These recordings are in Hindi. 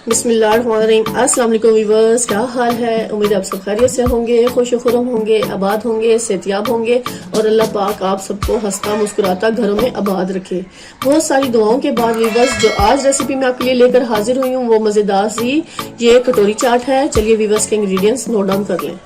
बिस्मिल्लाहिर्रहमानिर्रहीम। अस्सलाम वालेकुम व्यूअर्स, क्या हाल है? उम्मीद है आप सब खैरियत से होंगे, खुश खुरम होंगे, आबाद होंगे, सेहतियाब होंगे और अल्लाह पाक आप सबको हंसता मुस्कुराता घरों में आबाद रखे। बहुत सारी दुआओं के बाद व्यूअर्स जो आज रेसिपी मैं आपके लिए लेकर हाजिर हुई हूँ वो मजेदार सी ये कटोरी चाट है। चलिए व्यूअर्स के इंग्रेडिएंट्स नोट डाउन कर लें।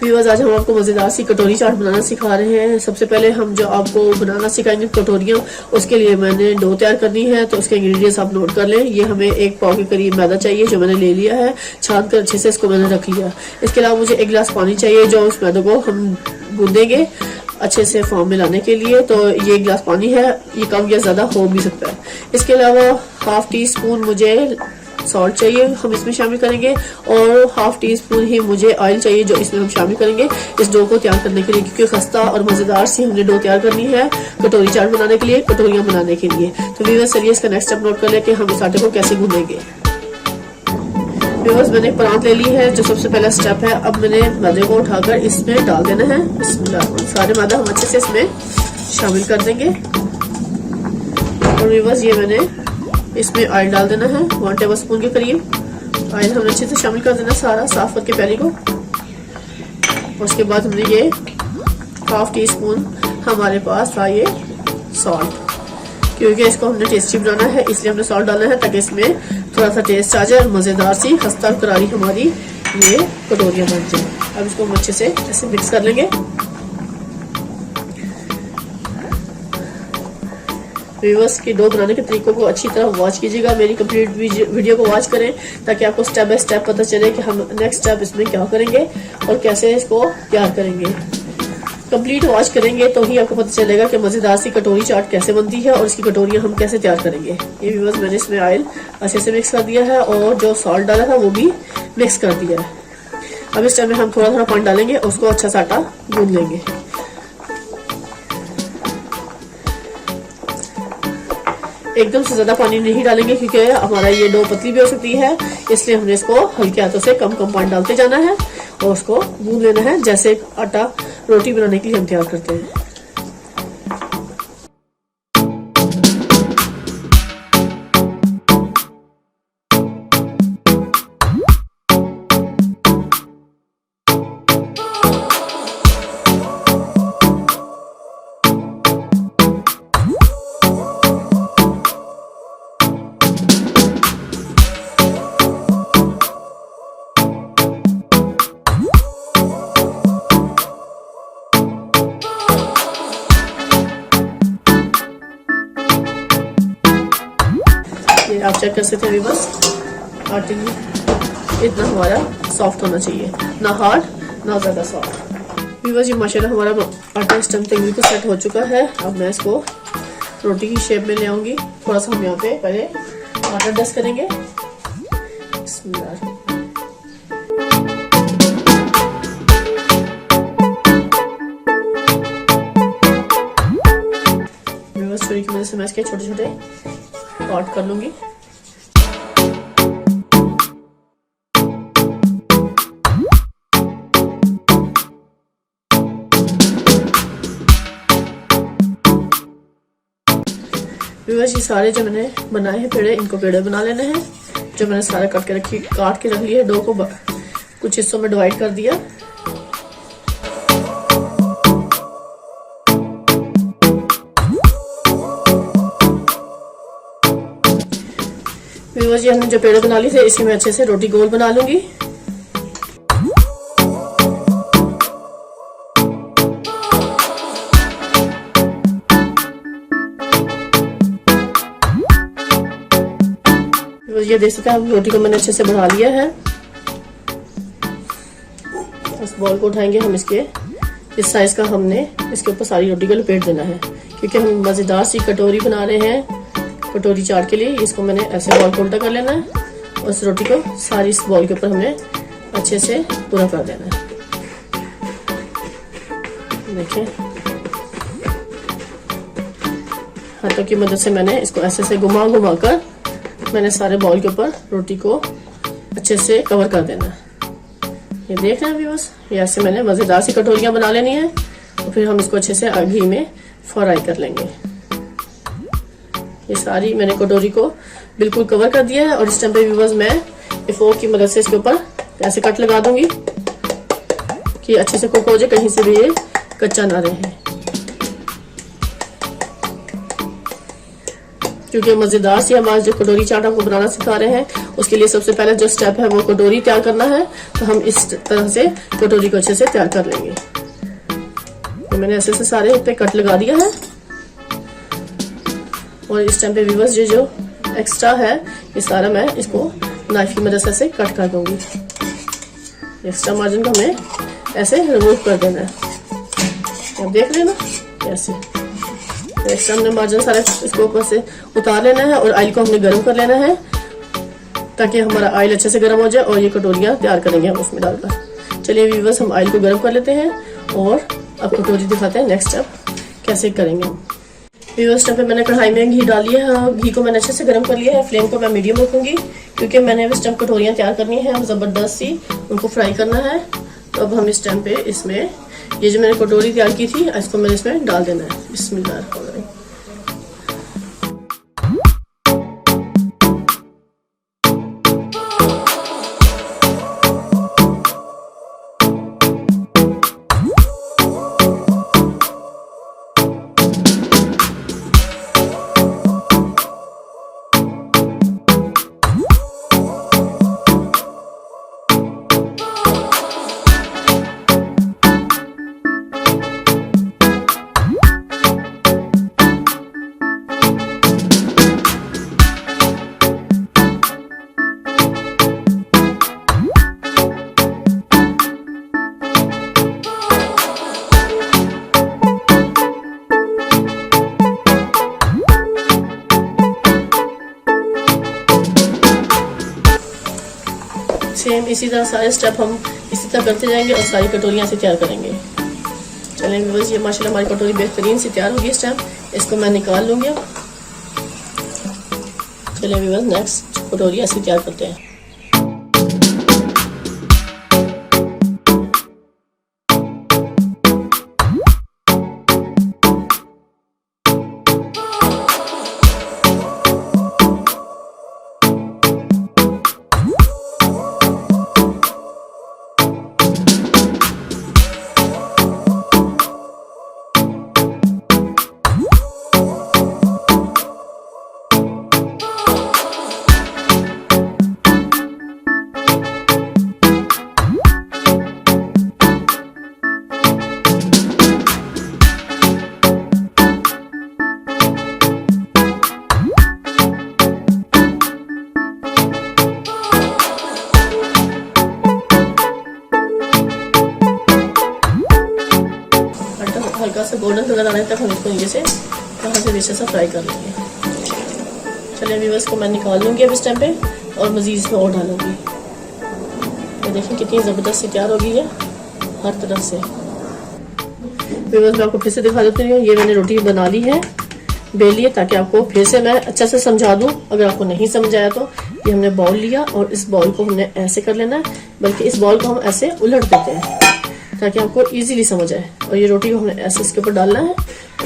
व्यूअर्स आज हम आपको मजेदार सी कटोरी चाट बनाना सिखा रहे हैं। सबसे पहले हम जो आपको बनाना सिखाएंगे कटोरियाँ, उसके लिए मैंने डो तैयार करनी है, तो उसके इंग्रेडिएंट्स आप नोट कर लें। ये हमें 1 पाव के करीब मैदा चाहिए जो मैंने ले लिया है, छान कर अच्छे से इसको मैंने रख लिया। इसके अलावा मुझे 1 गिलास पानी चाहिए जो उस मैदे को हम गूंदेंगे अच्छे से फॉर्म में लाने के लिए। तो ये 1 गिलास पानी है, ये कम या ज्यादा हो भी सकता है। इसके अलावा 1/2 टीस्पून मुझे सॉल्ट चाहिए, हम इसमें शामिल करेंगे, और 1/2 टीस्पून ही मुझे ऑयल चाहिए जो इसमें हम शामिल करेंगे इस डो को तैयार करने के लिए, क्योंकि खस्ता और मजेदार सी हमने डो तैयार करनी है कटोरी चाट बनाने के लिए, कटोरियां बनाने के लिए। तो व्यूअर्स चलिए इसका नेक्स्ट स्टेप नोट कर ले कि हम इस आटे को कैसे गूंदेंगे। व्यूअर्स मैंने एक परात ले ली है, जो सबसे पहला स्टेप है। अब मैंने मैदे को उठाकर इसमें डाल देना है। सारे मैदा हम अच्छे से इसमें शामिल कर देंगे। और व्यूअर्स ये मैंने इसमें ऑयल डाल देना है 1 टेबल स्पून के करीब। ऑयल हमने अच्छे से शामिल कर देना सारा, साफ करके प्याली को। और उसके बाद हमने ये 1/2 टीस्पून हमारे पास था ये सॉल्ट, क्योंकि इसको हमने टेस्टी बनाना है इसलिए हमने सॉल्ट डालना है, ताकि इसमें थोड़ा सा टेस्ट आ जाए और मजेदार सी खस्ता करारी हमारी ये कटोरियां बन जाए। अब इसको हम अच्छे से ऐसे मिक्स कर लेंगे। व्यूअर्स की डो बनाने के तरीकों को अच्छी तरह वॉच कीजिएगा, मेरी कंप्लीट वीडियो को वॉच करें, ताकि आपको स्टेप बाय स्टेप पता चले कि हम नेक्स्ट स्टेप इसमें क्या करेंगे और कैसे इसको तैयार करेंगे। कंप्लीट वॉच करेंगे तो ही आपको पता चलेगा कि मजेदार सी कटोरी चाट कैसे बनती है और इसकी कटोरियां हम कैसे तैयार करेंगे। ये व्यूअर्स मैंने इसमें ऑयल अच्छे से मिक्स कर दिया है और जो सॉल्ट डाला था वो भी मिक्स कर दिया है। अब इस टाइम में हम थोड़ा थोड़ा पानी डालेंगे, उसको अच्छा सा आटा गूंद लेंगे। एकदम से ज्यादा पानी नहीं डालेंगे क्योंकि हमारा ये डो पतली भी हो सकती है, इसलिए हमने इसको हल्के हाथों से कम कम पानी डालते जाना है और उसको गूंद लेना है, जैसे आटा रोटी बनाने के लिए हम तैयार करते हैं। आप चेक कर सकते हैं बस आटे इतना हमारा सॉफ्ट होना चाहिए, ना हार्ड ना ज्यादा सॉफ्ट। व्यूअर्स ये माशाल्लाह हमारा आटा इस टाइम तक बिल्कुल सेट हो चुका है। अब मैं इसको रोटी की शेप में ले आऊंगी। थोड़ा सा हम यहाँ पे पहले आटा डस्ट करेंगे। व्यूअर्स छुरी की मदद से मैं इसके छोटे छोटे काट कर लूंगी। व्यूअर्स ये सारे जो मैंने बनाए हैं पेड़े, इनको पेड़े बना लेने हैं। जो मैंने सारा काट के रख लिया, डो को कुछ हिस्सों में डिवाइड कर दिया। व्यूअर्स ये हमने जो पेड़े बना लिए थे इसी में अच्छे से रोटी गोल बना लूंगी। ये देख सकते हैं रोटी को मैंने अच्छे से बढ़ा लिया है। इस बॉल को उठाएंगे हम, इसके इस साइज का हमने इसके ऊपर सारी रोटी को लपेट देना है, क्योंकि हम मजेदार सी कटोरी बना रहे हैं कटोरी चाट के लिए। इसको मैंने ऐसे बॉल को उल्टा कर लेना है और इस रोटी को सारी इस बॉल के ऊपर हमने अच्छे से पूरा कर देना है। देखिए हाथों की मदद से मैंने इसको ऐसे से घुमा घुमा कर मैंने सारे बॉल के ऊपर रोटी को अच्छे से कवर कर देना है। ये देख रहे हैं व्यूअर्स, ये ऐसे मैंने मजेदार सी कटोरियां बना लेनी है। तो फिर हम इसको अच्छे से घी में फ्राई कर लेंगे। ये सारी मैंने कटोरी को बिल्कुल कवर कर दिया है और इस टाइम पे व्यूअर्स मैं फोर्क की मदद से इसके ऊपर ऐसे कट लगा दूंगी कि अच्छे से कुक हो जाए, कहीं से भी ये कच्चा ना रहे। क्योंकि मजेदार सी हमारा जो कटोरी चाट आपको बनाना सिखा रहे हैं, उसके लिए सबसे पहले जो स्टेप है वो कटोरी तैयार करना है। तो हम इस तरह से कटोरी को अच्छे से तैयार कर लेंगे। तो मैंने ऐसे से सारे पे कट लगा दिया है और इस टाइम पे व्यूअर्स ये जो एक्स्ट्रा है ये सारा मैं इसको नाइफ की मदद से कट कर दूंगी। एक्स्ट्रा मार्जिन को हमें ऐसे रिमूव कर देना है। आप देख लेना ऐसे एक्स्ट्रा हमने मार्जिन सारा इसको ऊपर से उतार लेना है और ऑयल को हमने गर्म कर लेना है ताकि हमारा ऑयल अच्छे से गर्म हो जाए और ये कटोरियां तैयार करेंगे हम उसमें डालकर। चलिए व्यूअर्स हम ऑयल को गर्म कर लेते हैं और अब कटोरी दिखाते हैं नेक्स्ट स्टेप कैसे करेंगे हम। व्यूअर्स स्टेप पे मैंने कढ़ाई में घी डाल लिया है। घी को मैंने अच्छे से गर्म कर लिया है। फ्लेम को मैं मीडियम रखूंगी क्योंकि मैंने इस टाइम कटोरियां तैयार करनी है और जबरदस्त सी उनको फ्राई करना है। तो अब हम इस टाइम पे इसमें ये जो मैंने कटोरी तैयार की थी इसको मैंने इसमें डाल देना है। बिस्मिल्लाह। सेम इसी तरह सारे स्टेप हम इसी तरह करते जाएंगे और सारी कटोरियां से तैयार करेंगे। चलें व्यूअर्स ये माशाल्लाह हमारी कटोरी बेहतरीन से तैयार होगी। इस टाइम इसको मैं निकाल लूंगी। चलें व्यूअर्स नेक्स्ट कटोरी ऐसे तैयार करते हैं। हल्का सा गोल्डन कलर आने तक हम इसको नीचे से यहाँ से नीचे से फ्राई कर लेंगे। चलिए व्यूअर्स को मैं निकाल लूँगी अब इस टाइम पे और मज़ीद इसमें और डालूँगी। ये देखिए कितनी ज़बरदस्त सी तैयार हो गई है हर तरफ से। व्यूअर्स मैं आपको फिर से दिखा देती हूँ। ये मैंने रोटी बना ली है, बेल ली है, ताकि आपको फिर से मैं अच्छा से समझा दूँ। अगर आपको नहीं समझ आया तो ये हमने बाउल लिया और इस बाउल को हमने ऐसे कर लेना है, बल्कि इस बाउल को हम ऐसे उलट देते हैं ताकि आपको इजीली समझ आए। और ये रोटी को हमने ऐसे इसके ऊपर डालना है,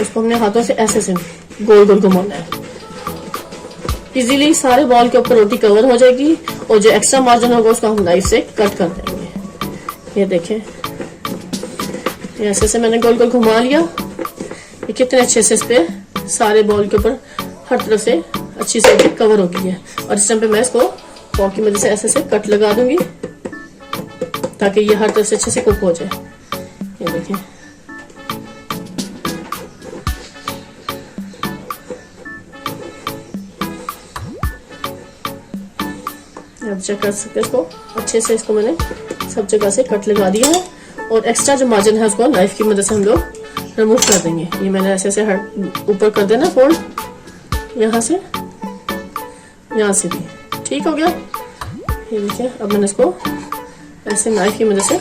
उसको हमने हाथों से ऐसे से गोल गोल घुमाना है। इजीली सारे बॉल के ऊपर रोटी कवर हो जाएगी और जो एक्स्ट्रा मार्जिन होगा उसको हम नाइफ से कट कर देंगे। ये देखें ऐसे से मैंने गोल गोल घुमा लिया। ये कितने अच्छे से इस पे सारे बॉल के ऊपर हर तरफ से अच्छी से कवर हो गई है। और इस टाइम पे मैं इसको फॉर्क की मदद से ऐसे से कट लगा दूंगी ताकि ये हर तरफ से अच्छे से कुक हो जाए। ये देखें आप चेक कर सकते हैं। इसको अच्छे से इसको मैंने सब जगह से कट लगा दिया है और एक्स्ट्रा जो मार्जिन है उसको नाइफ की मदद से हम लोग रिमूव कर देंगे। ये मैंने ऐसे से ऊपर कर देना फोल्ड, यहाँ से यहाँ से भी ठीक हो गया। ये देखिए अब मैंने इसको ऐसे नाइफ की मदद से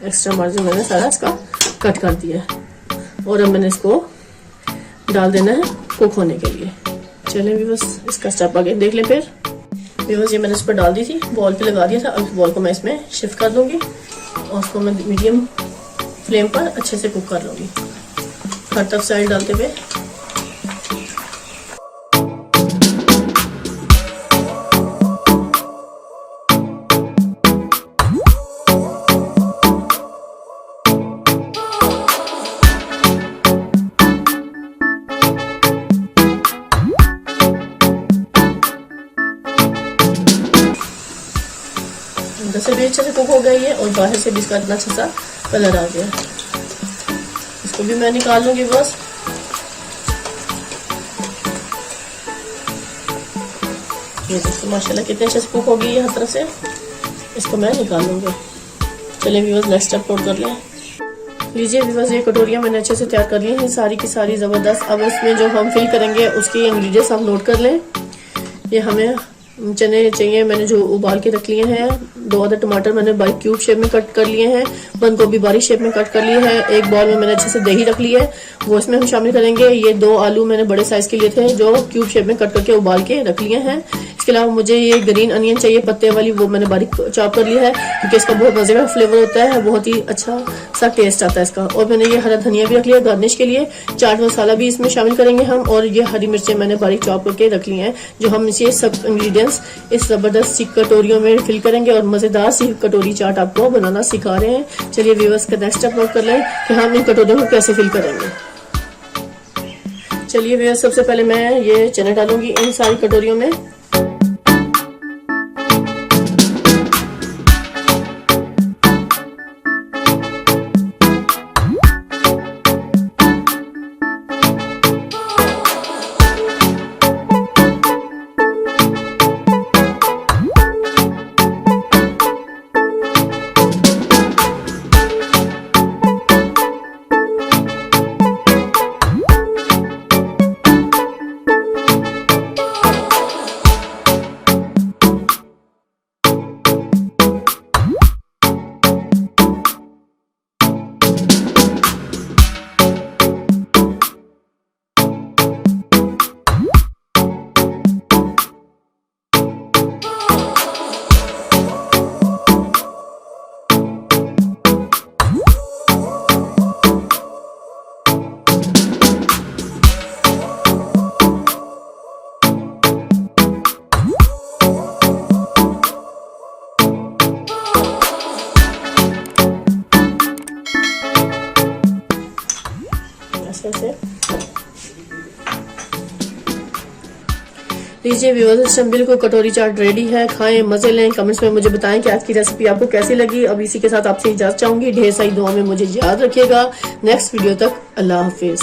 एक्स्ट्रा मार्जिन मैंने सारा इसका कट कर दिया है और अब मैंने इसको डाल देना है कुक होने के लिए। चलें व्यूअर्स इसका स्टेप आगे देख लें। फिर व्यूअर्स ये मैंने इस पर डाल दी थी, बॉल पे लगा दिया था। अब बॉल को मैं इसमें शिफ्ट कर दूंगी और उसको मैं मीडियम फ्लेम पर अच्छे से कुक कर लूंगी। हर तरफ से ऑयल डालते हुए। अंदर से भी अच्छे से कुक हो गई है और बाहर से भी इसका इतना अच्छा सा कलर आ गया। इसको भी मैं निकाल लूंगी बस। ये देखो माशाल्लाह कितने अच्छे से कुक हो गई है हर तरफ से। इसको मैं निकाल लूंगी। चलिए व्यूअर्स नेक्स्ट स्टेप नोट कर लें। लीजिए व्यूअर्स ये कटोरियाँ मैंने अच्छे से तैयार कर ली हैं सारी की सारी ज़बरदस्त। अब इसमें जो हम फिल करेंगे उसकी इंग्रेडिएंट्स हम नोट कर लें। ये हमें चने चाहिए, मैंने जो उबाल के रख लिए हैं। 2 आधा टमाटर मैंने बारीक क्यूब शेप में कट कर लिए हैं। बंद गोभी बारीक शेप में कट कर लिए है। एक बाउल में मैंने अच्छे से दही रख ली है, वो इसमें हम शामिल करेंगे। ये 2 आलू मैंने बड़े साइज के लिए थे जो क्यूब शेप में कट करके उबाल के रख लिए हैं। इसके अलावा मुझे ये ग्रीन अनियन चाहिए पत्ते वाली, वो मैंने बारीक चॉप कर लिया है क्योंकि इसका बहुत मजे का फ्लेवर होता है, बहुत ही अच्छा सा टेस्ट आता है इसका। और मैंने ये हरा धनिया भी रख लिया गार्निश के लिए। चाट मसाला भी इसमें शामिल करेंगे हम। और ये हरी मिर्चें मैंने बारीक चॉप करके रख ली हैं जो हम इसे सब इंग्रेडिएंट्स इस जबरदस्त सी कटोरियों में फिल करेंगे और मजेदार सी कटोरी चाट आपको बनाना सिखा रहे हैं। चलिए व्यूअर्स का नेक्स्ट स्टेप नोट कर लें कि हम इन कटोरियों को कैसे फिल करेंगे। चलिए व्यूअर्स सबसे पहले मैं ये चने डालूंगी इन सारी कटोरियों में। से लीजिए व्यूअर्स बिल्कुल कटोरी चाट रेडी है। खाएं, मजे लें। कमेंट्स में मुझे बताएं कि आज की रेसिपी आपको कैसी लगी। अब इसी के साथ आपसे इजाजत चाहूंगी। ढेर सारी दुआ में मुझे याद रखिएगा। नेक्स्ट वीडियो तक अल्लाह हाफिज।